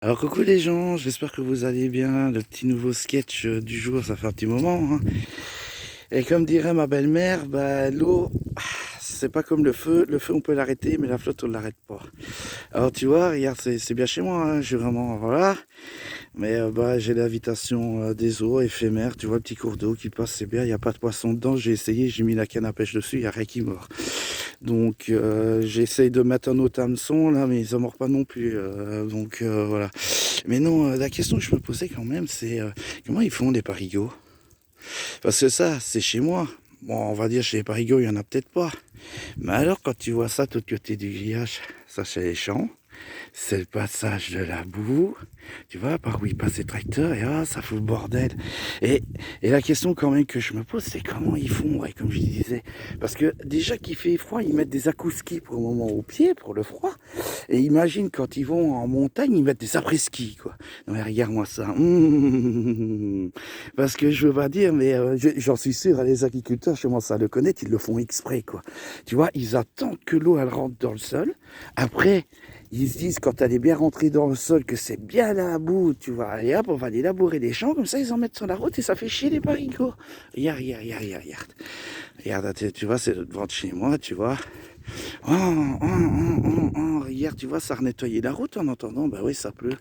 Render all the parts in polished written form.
Alors coucou les gens, j'espère que vous allez bien. Le petit nouveau sketch du jour, ça fait un petit moment, hein. Et comme dirait ma belle-mère, bah l'eau, c'est pas comme le feu. Le feu on peut l'arrêter, mais la flotte on l'arrête pas. Alors tu vois, regarde, c'est bien chez moi, hein. Je suis vraiment, voilà. Mais bah j'ai l'invitation des eaux éphémères, tu vois, le petit cours d'eau qui passe, c'est bien. Il y a pas de poisson dedans. J'ai essayé, j'ai mis la canne à pêche dessus, il y a rien qui mord. Donc j'essaye de mettre un autre hameçon là, mais ils en mordent pas non plus. Donc voilà. Mais non, la question que je me posais quand même, c'est comment ils font les parigots? Parce que ça, c'est chez moi. Bon, on va dire chez les parigots, il y en a peut-être pas. Mais alors, quand tu vois ça de l'autre côté du grillage, ça c'est les champs, c'est le passage de la boue, tu vois, par où il passe les tracteurs, et ça fout le bordel. Et, et la question quand même que je me pose, c'est comment ils font, ouais, comme je disais. Parce que déjà qu'il fait froid, ils mettent des akouskis pour le moment au pied, pour le froid. Et imagine quand ils vont en montagne, ils mettent des après-ski, quoi. Non mais regarde-moi ça. Parce que je veux pas dire, mais j'en suis sûr, les agriculteurs, je commence à le connaître, ils le font exprès, quoi. Tu vois, ils attendent que l'eau, elle rentre dans le sol. Après, ils se disent, quand elle est bien rentrée dans le sol, que c'est bien la boue, tu vois, allez hop, on va aller labourer les champs, comme ça, ils en mettent sur la route et ça fait chier les parigots. Regarde, regarde, regarde, regarde, regarde. Regarde, tu vois, c'est devant de chez moi, tu vois. Hier, tu vois, ça a nettoyé la route en entendant, bah oui, ça pleut.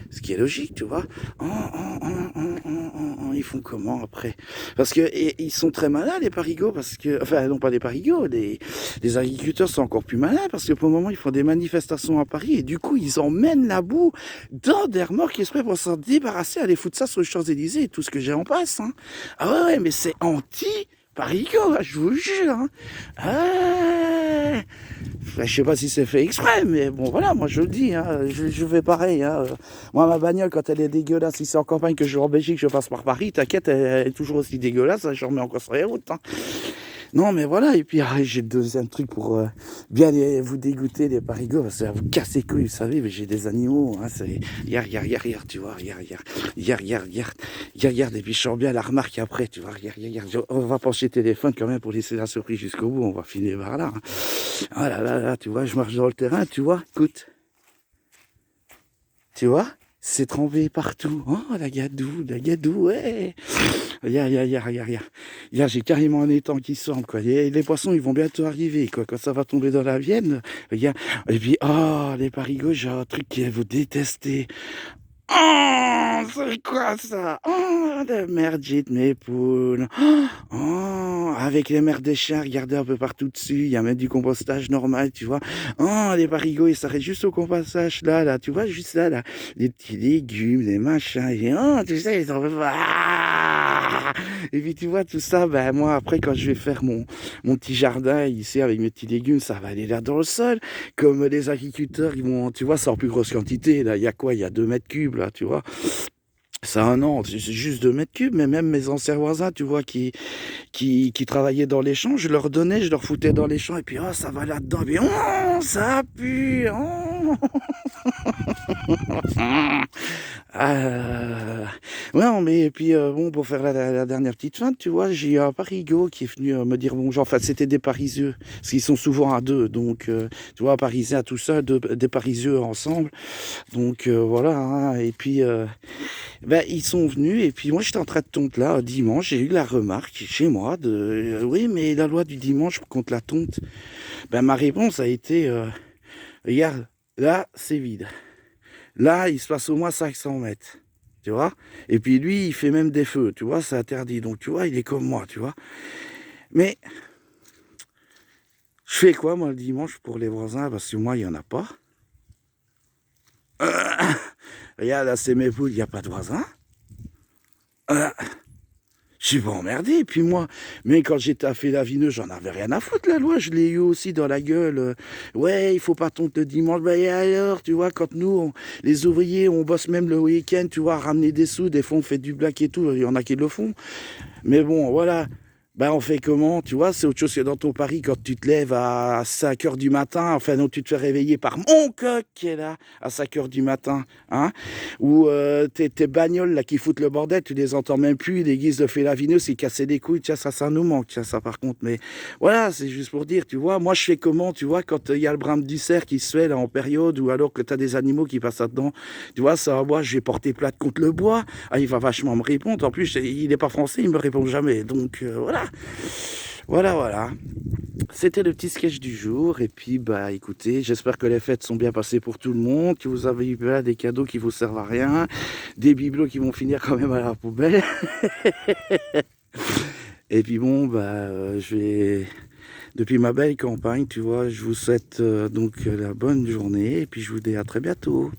Ce qui est logique, tu vois. Ils font comment après? Parce que ils sont très malins, les parigots, parce que, enfin, non pas les parigots, les agriculteurs sont encore plus malins, parce que pour le moment, ils font des manifestations à Paris, et du coup, ils emmènent la boue dans des remorques exprès pour s'en débarrasser, aller foutre ça sur les Champs-Élysées et tout ce que j'ai en passe, hein. Ah ouais, mais c'est anti-parigot, je vous jure, hein. Ah, je sais pas si c'est fait exprès, mais bon, voilà, moi je le dis, hein, je fais pareil, hein. Moi, ma bagnole, quand elle est dégueulasse, si c'est en campagne que je vais en Belgique, je passe par Paris, t'inquiète, elle est toujours aussi dégueulasse, hein, je remets encore sur les routes, hein. Non, mais voilà, et puis j'ai le deuxième truc pour bien vous dégoûter, les parigots, parce que ça vous casse les couilles, vous savez, mais j'ai des animaux, hein, c'est... Regarde, tu vois, regarde, et puis je sens bien la remarque après, tu vois, regarde, on va pencher le téléphone quand même pour laisser la surprise jusqu'au bout, on va finir par là, hein. Ah là là là, tu vois, je marche dans le terrain, tu vois, écoute, tu vois, c'est trempé partout. Oh, la gadou, ouais. Regarde. J'ai carrément un étang qui semble, quoi. Les poissons, ils vont bientôt arriver, quoi. Quand ça va tomber dans la Vienne, regarde. Et puis, oh, les parigots, j'ai un truc que vous détestez. Oh, c'est quoi ça? Oh, la merde, j'ai de mes poules. Oh, avec les mères des chiens, regardez un peu partout dessus. Il y a même du compostage normal, tu vois. Oh, les parigots, ils s'arrêtent juste au compostage, là, tu vois, juste là. Les petits légumes, les machins. Et, oh, tu sais, ils en veulent pas. Et puis, tu vois, tout ça, ben, moi, après, quand je vais faire mon petit jardin ici avec mes petits légumes, ça va aller là dans le sol. Comme les agriculteurs, ils vont, tu vois, c'est en plus grosse quantité. Là, il y a quoi? Il y a 2 mètres cubes, là, tu vois. Ça a un an, c'est juste 2 mètres cubes, mais même mes anciens voisins, tu vois, qui travaillaient dans les champs, je leur donnais, je leur foutais dans les champs, et puis, oh, ça va là-dedans, et puis, oh, ça pue, oh. Ah, ouais, non, mais et puis bon, pour faire la dernière petite feinte, tu vois, j'ai un parigot qui est venu me dire bonjour. Enfin, c'était des Parisieux, parce qu'ils sont souvent à deux, donc tu vois, un Parisien tout seul, des Parisieux ensemble, donc voilà, hein. Et puis ben, ils sont venus, et puis moi j'étais en train de tonte là dimanche, j'ai eu la remarque chez moi de oui, mais la loi du dimanche contre la tonte. Ben ma réponse a été regarde, là c'est vide. Là, il se passe au moins 500 mètres, tu vois. Et puis lui, il fait même des feux, tu vois, c'est interdit. Donc, tu vois, il est comme moi, tu vois. Mais je fais quoi, moi, le dimanche pour les voisins? Parce que moi, il n'y en a pas. Regarde, là, c'est mes poules, il n'y a pas de voisins. Euh, je suis pas emmerdé. Et puis moi, mais quand j'étais à Félavineux, j'en avais rien à foutre, la loi. Je l'ai eu aussi dans la gueule. Ouais, il faut pas tonter le dimanche. Ben et alors, tu vois, quand nous, les ouvriers, on bosse même le week-end, tu vois, ramener des sous. Des fois, on fait du black et tout. Il y en a qui le font. Mais bon, voilà. Ben, on fait comment? Tu vois, c'est autre chose que dans ton Paris quand tu te lèves à 5 heures du matin, enfin, donc tu te fais réveiller par mon coq qui est là à 5 heures du matin, hein? Ou tes bagnoles là qui foutent le bordel, tu les entends même plus, les guises de Félavineux, c'est casser des couilles, tiens, ça nous manque, tiens, ça par contre. Mais voilà, c'est juste pour dire, tu vois, moi je fais comment, tu vois, quand il y a le brame du cerf qui se fait là en période, ou alors que tu as des animaux qui passent là-dedans, tu vois, ça, moi je vais porter plainte contre le bois, ah, il va vachement me répondre, en plus, il n'est pas français, il me répond jamais, donc voilà. Voilà. C'était le petit sketch du jour. Et puis, bah, écoutez, j'espère que les fêtes sont bien passées pour tout le monde, que vous avez eu là des cadeaux qui vous servent à rien, des bibelots qui vont finir quand même à la poubelle. Et puis bon, bah, depuis ma belle campagne, tu vois, je vous souhaite donc la bonne journée. Et puis, je vous dis à très bientôt.